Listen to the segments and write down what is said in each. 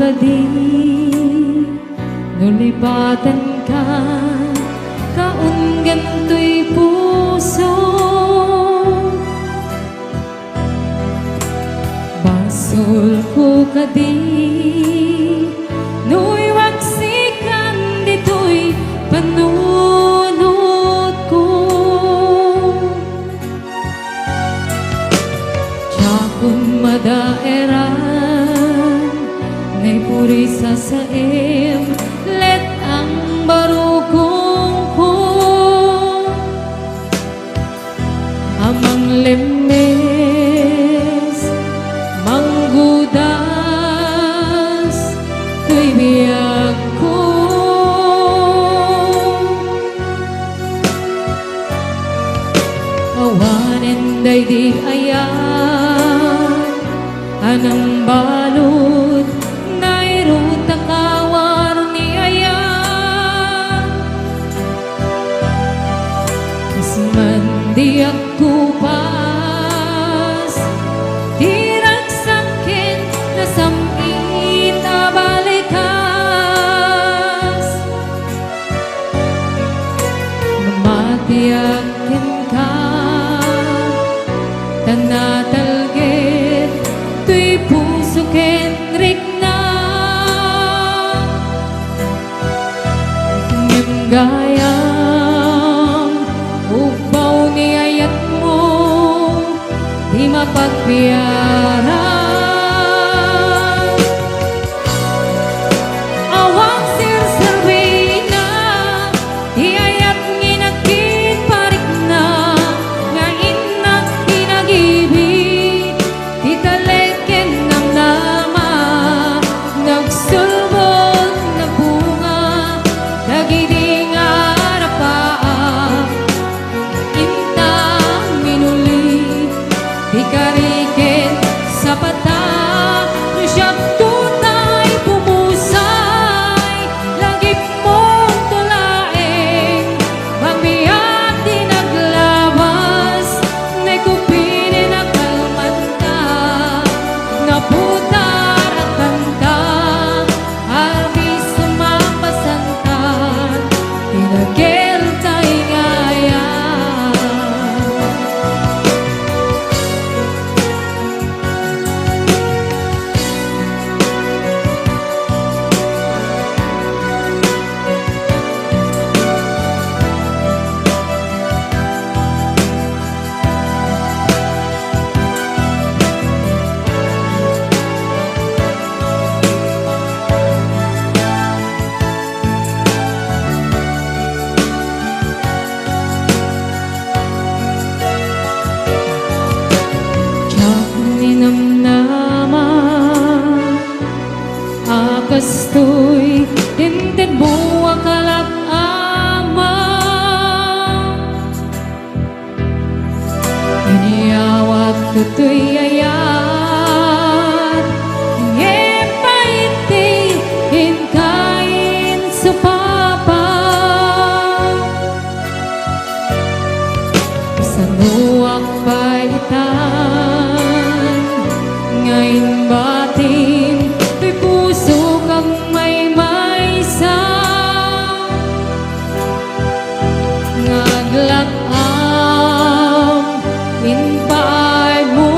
kadi nulibatan ka kaun ganto'y puso basol ko kadi nu'y waksikan dito'y panunod ko tsakong madaeran ngay puri sa saim let ang barukong ko amang lemes manggudas tuy biyag ko awanen day di ayan anang balod nairuta kawar ni ayan isman di ako pas dirag sakin na samit abalikas mamatiyakin ka tanatalgit tuy puso ken rikna ngem gayam ubaw ni ayat mo di mapagbiara awang sirserwina di ayat nginagin parik na nga inak ginagibig di taleken ng nama nagsulbot na bunga dagiding arapaa intang minuli di kariken sa pata siyang tunay pumusay lagip mong tulaeng mamiyag di naglabas na kupinin ang kalmanta naputar at kanta arbi sumapasantan tinagel tayo ngayon ninamnama akastoy tintin buwa kalak ama iniyawat tutoy ayat ngepaiti hinkain sa papa sanuak paitan ngayon batin tuy puso kang may maysa ngaglakam in paay mo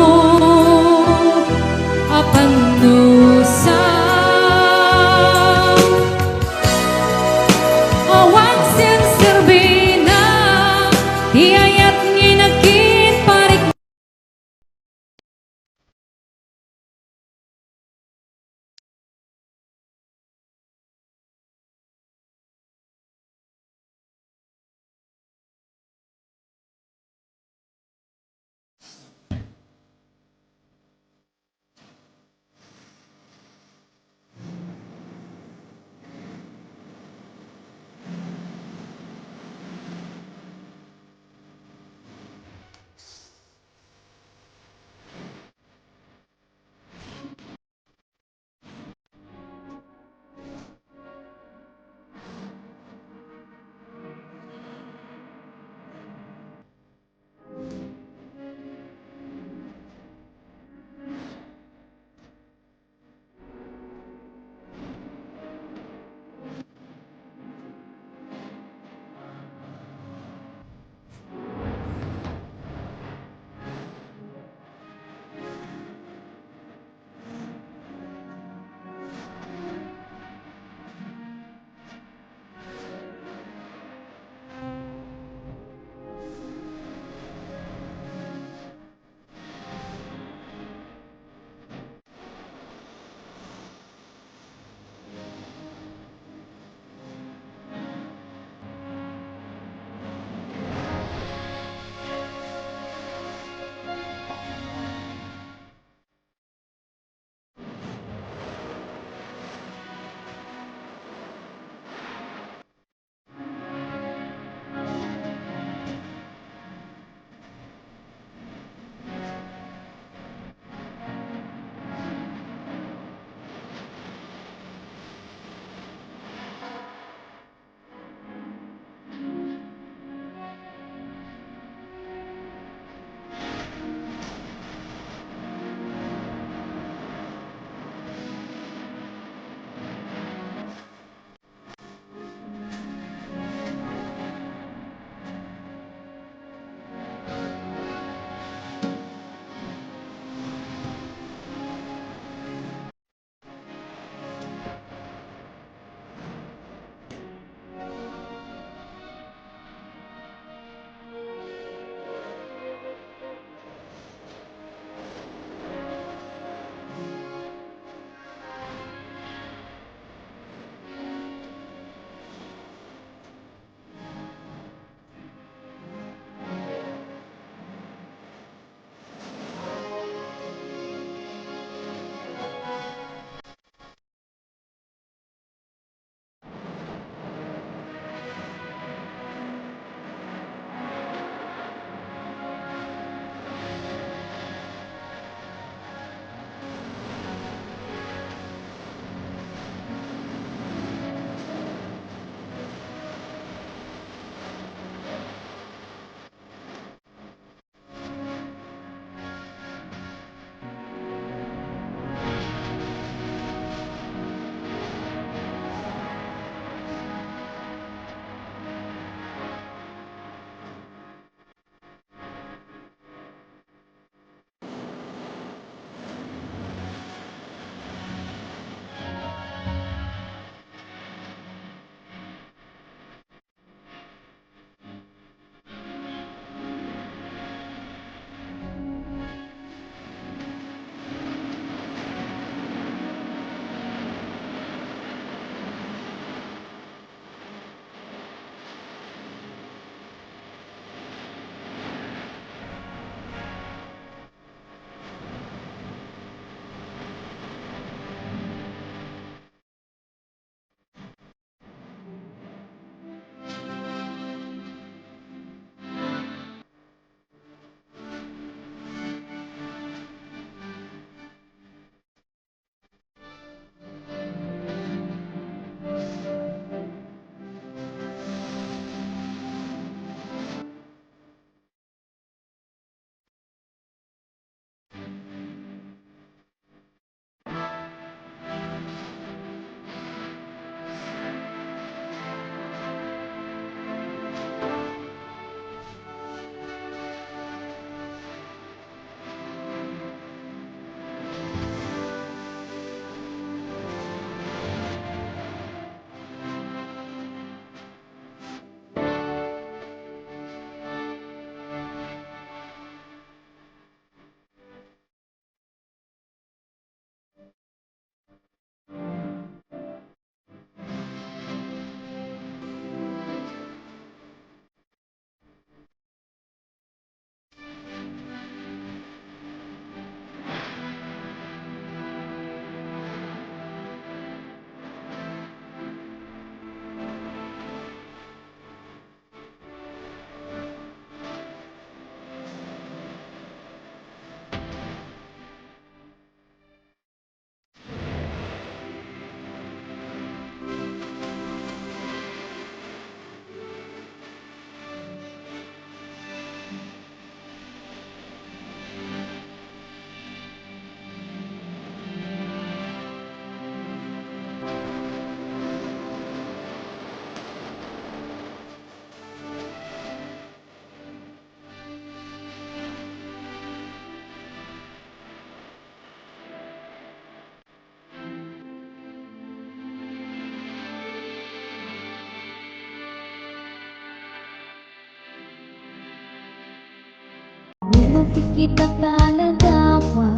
Lumapikit at taladawa,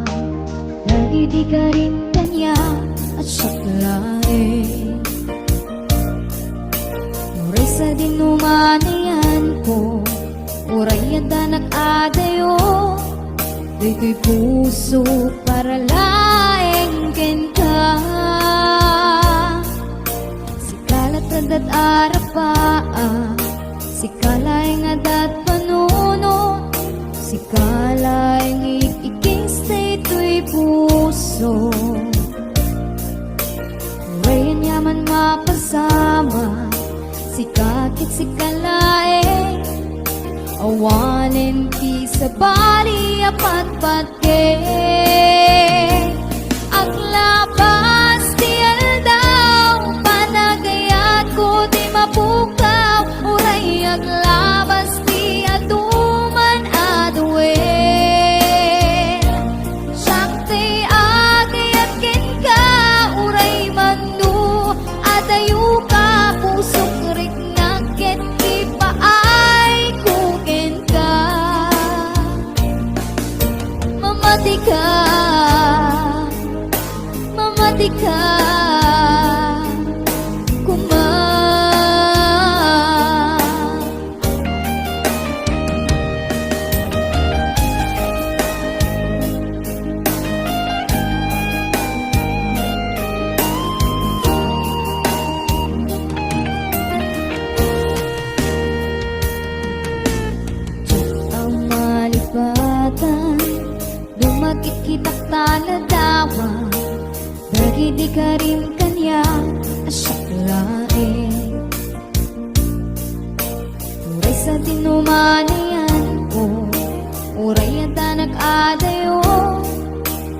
lagi di ka rin kanya at saklain. Muray sa dinumanayan ko, uray at danak adayo, dito'y puso para laeng ken ka. Sikalat adat arapaa, sikalaeng adat panuno, sikalaeng iking stay to'y puso. Urayan yaman mapasama, sikakit sikalaeng awanin ti sa bali apat patke. Aglabas ti aldaw, panagayat ko di mapukaw, uray aglabas ti aduman aduel. Sakti agayat ken ka, uray manu adayu ka, pusok riknak ket ti paay kuken ka. Mamati ka, mamati ka, kuma. Ang malipatan, lumakit kitak taladawa, dagi di ka rin kanya asaklain. Uray sa dinumanayan ko, uray at danak adayo,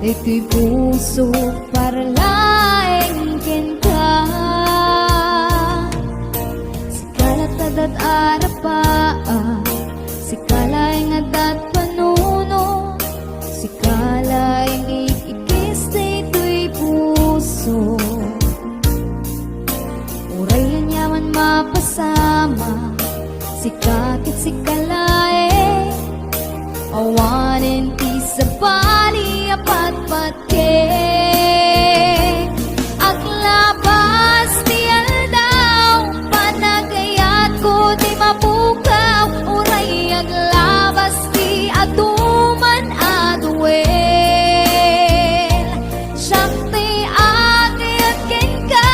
dito'y puso para laeng ken ka. Sikalat adat arapaa, sikalaeng adat panuno, sikalaeng ikikis dito'y puso. Urayan yaman mapasama, sikakit sikalaeng awanin ti sa bali apat patke. Aglabas ti aldaw, panagayat ko di mapukaw, uray aglabas ti aduman aduel. Sakti agayat ken ka,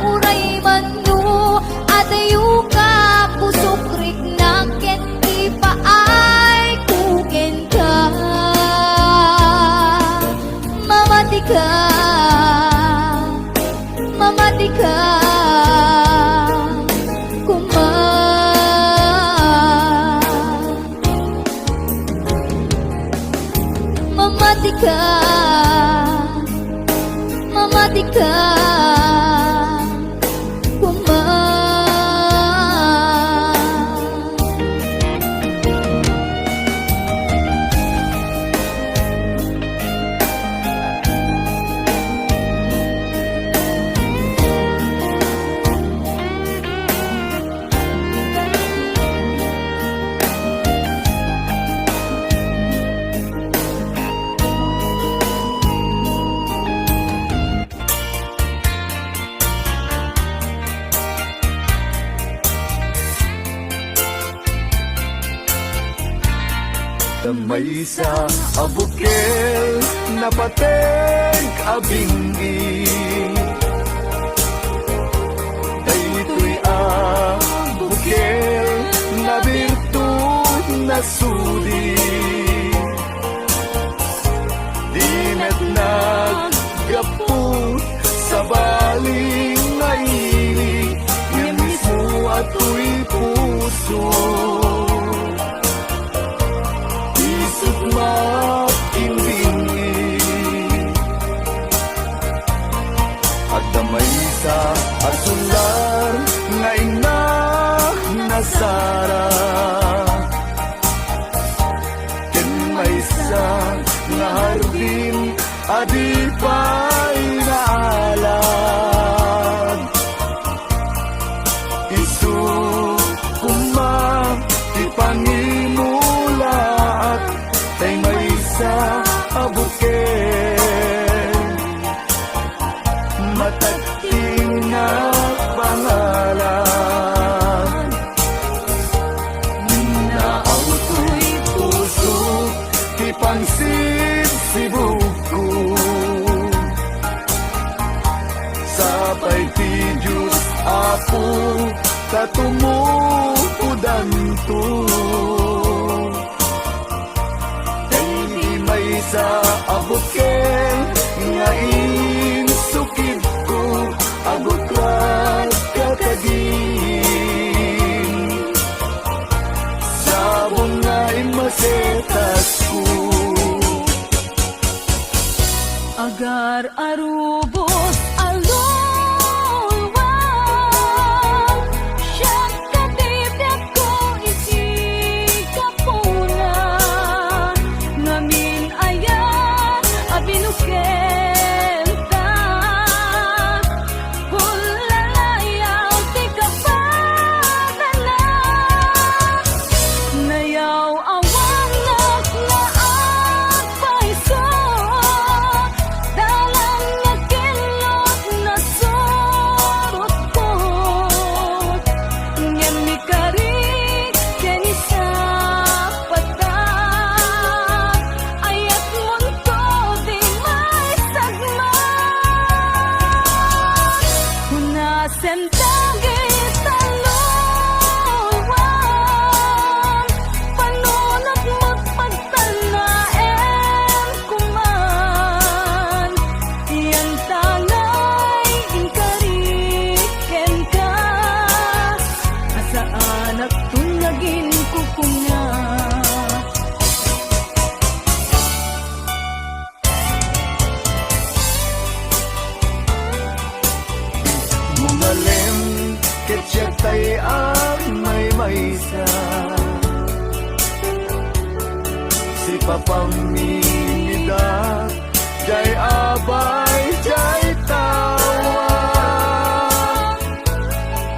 uray manu adayu ka, pusok riknak ket ti paay kuken ka. Mamati ka, mamati ka, kuma. Mamati ka, mamati ka, kuma. Damay sa abukel na pateng abinggi, daytoy abukel na birtud na sudi, di met naggapu sa baling na ili, yan mismo ato'y puso. At damay sa asular nga ina nasara, ken may sa nga harbin adi pa'y naalam. Isu kuma ti pangimula at Apay ti Diyos Apo katumupudan to. Kay di may sa abuken nga insukid ko agot rat kakagin. Sabong nga imasetas ko. Agar arubos alulwang siyang katibyak ko isikapuna ngamin ayan abinuken ta hulalayaw ti kapanana nayaw awang naklaan paiso dalang nagkilot na sorot ko ngem mi kari ken isa pata ayat munto di may sagma hunasen dagit taluluwan panunot magpagtanaen kuman iyan tangay inkariken ka asaan at tunagin kukunga Bumalem ketyak tay ang may maysa. Si papamimida jay abay jay tawa.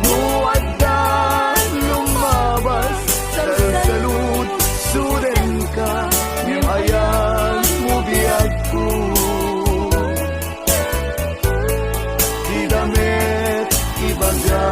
Muaddan lumabas salsalud suden ka ngem ayan mo biyag ko. Di damit ibaga.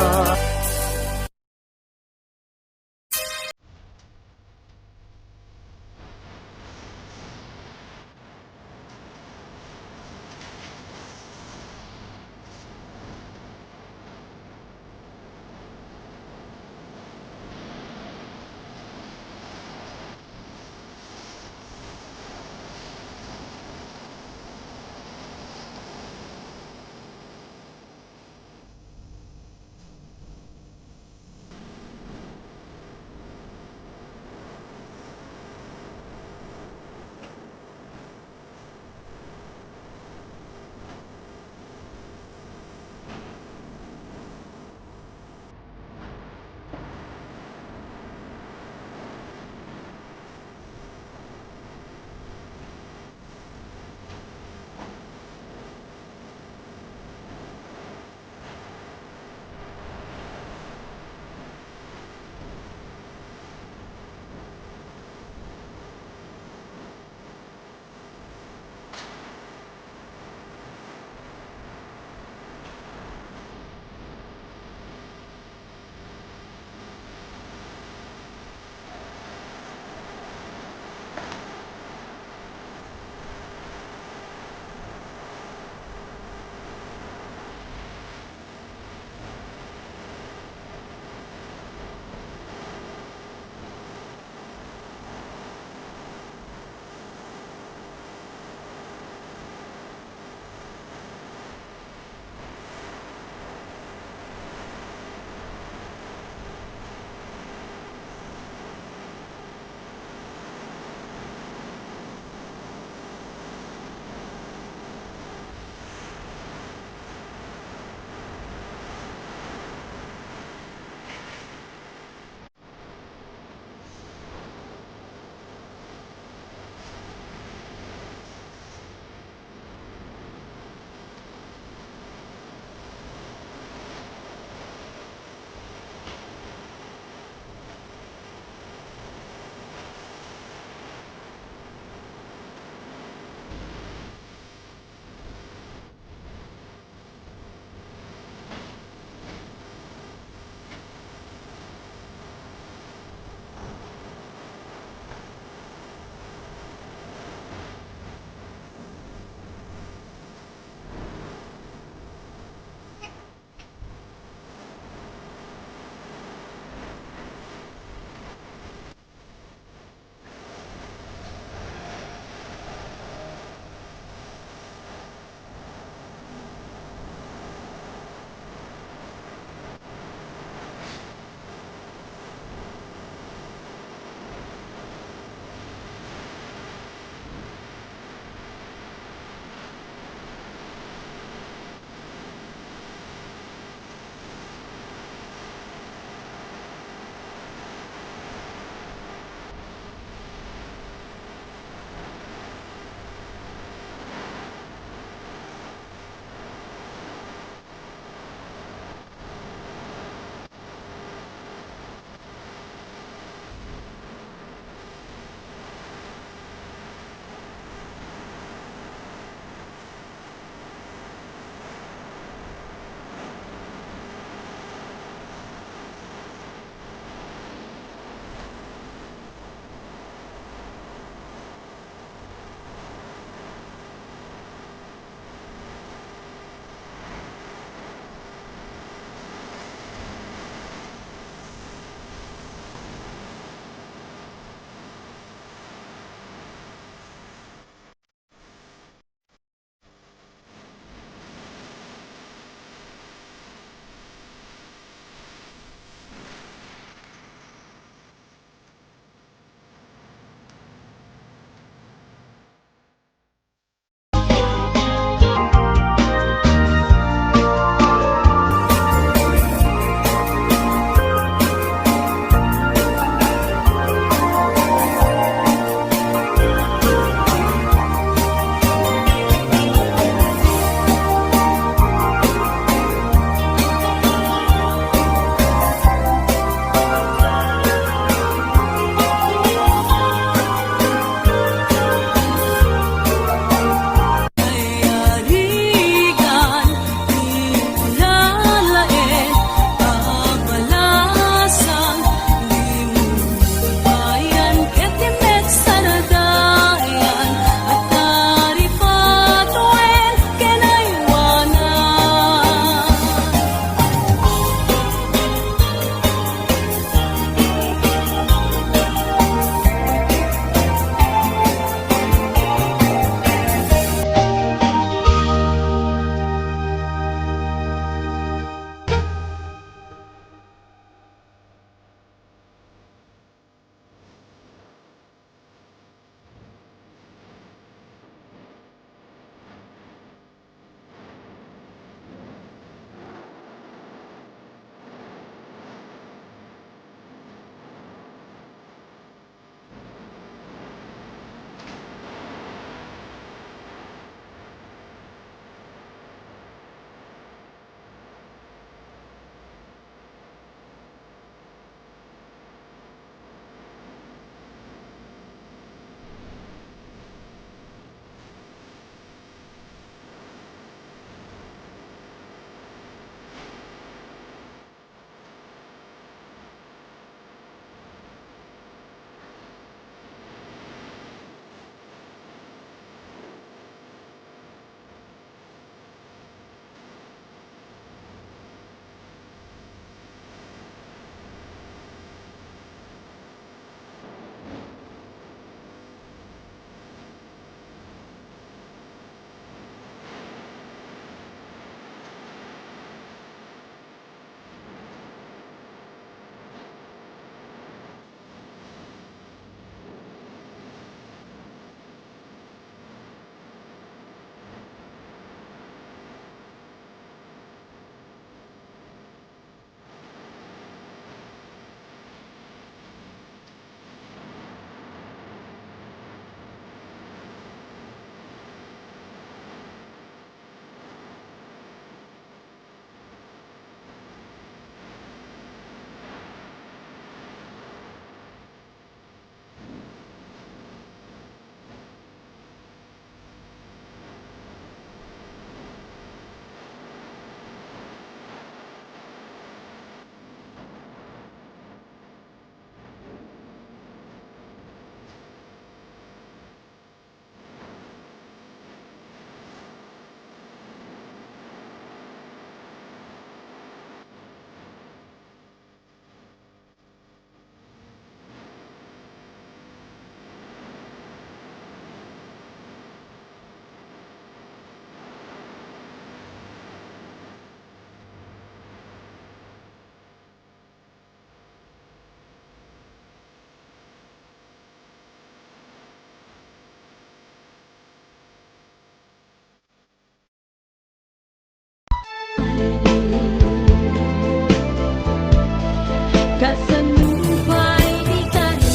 kasanupay di kani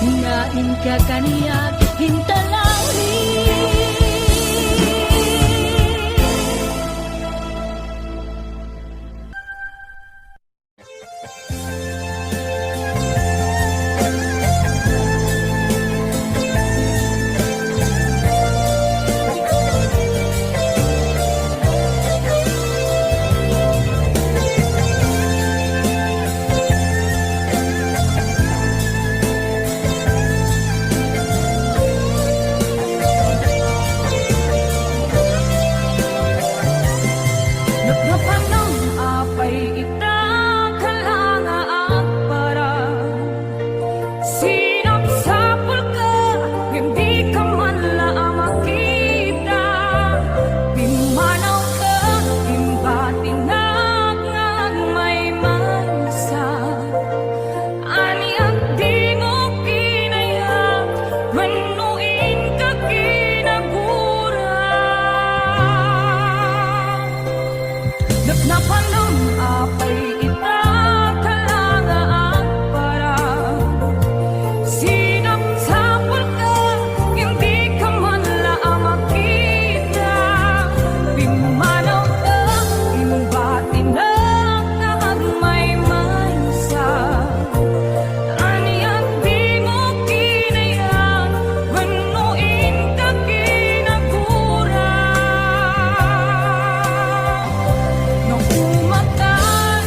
ngain ka kaniya hintalangin. Nagnapanang apay ita kalangaak para sinapsapul ka, hindi ka man lang makita. Pimanaw ka, imbatinag ng may mansa. Ani at di mo kinaya, manuin ka kinagura. Nagnapanong apay ita kalangaak para sinapsapul ka, hindi ka man lang makita. Pimanaw ka, imbatinag ng may mansa. Ani at di mo kinaya, manuin ka kinagura. Nung umakan,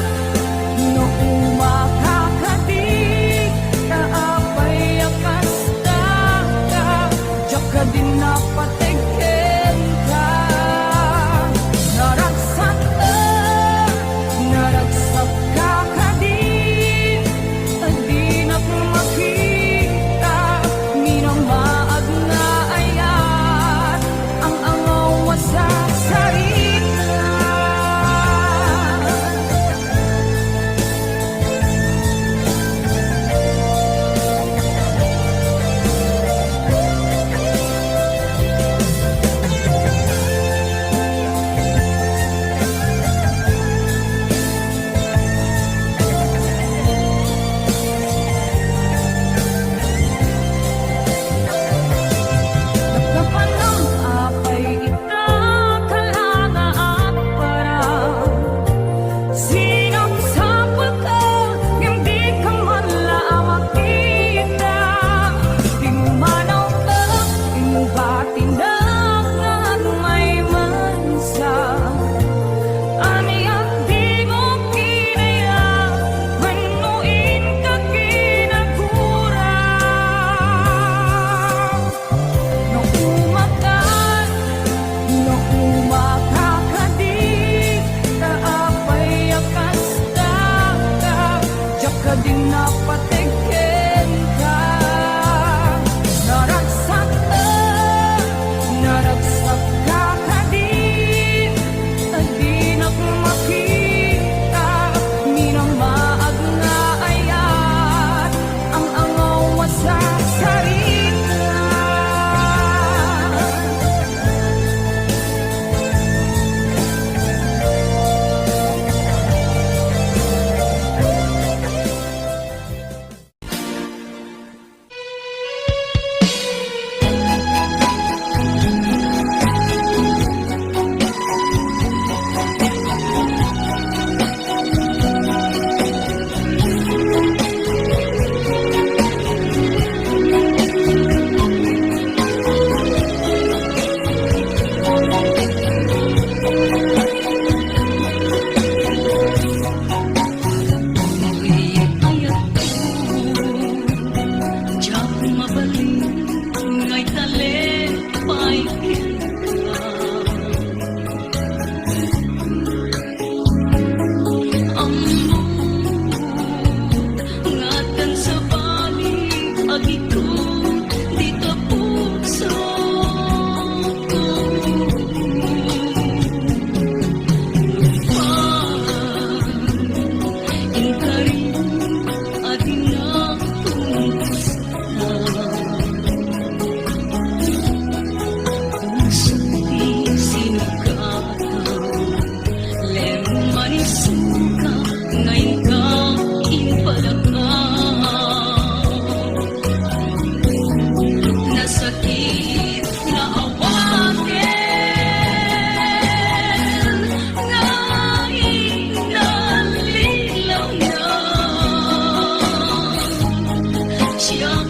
Siyang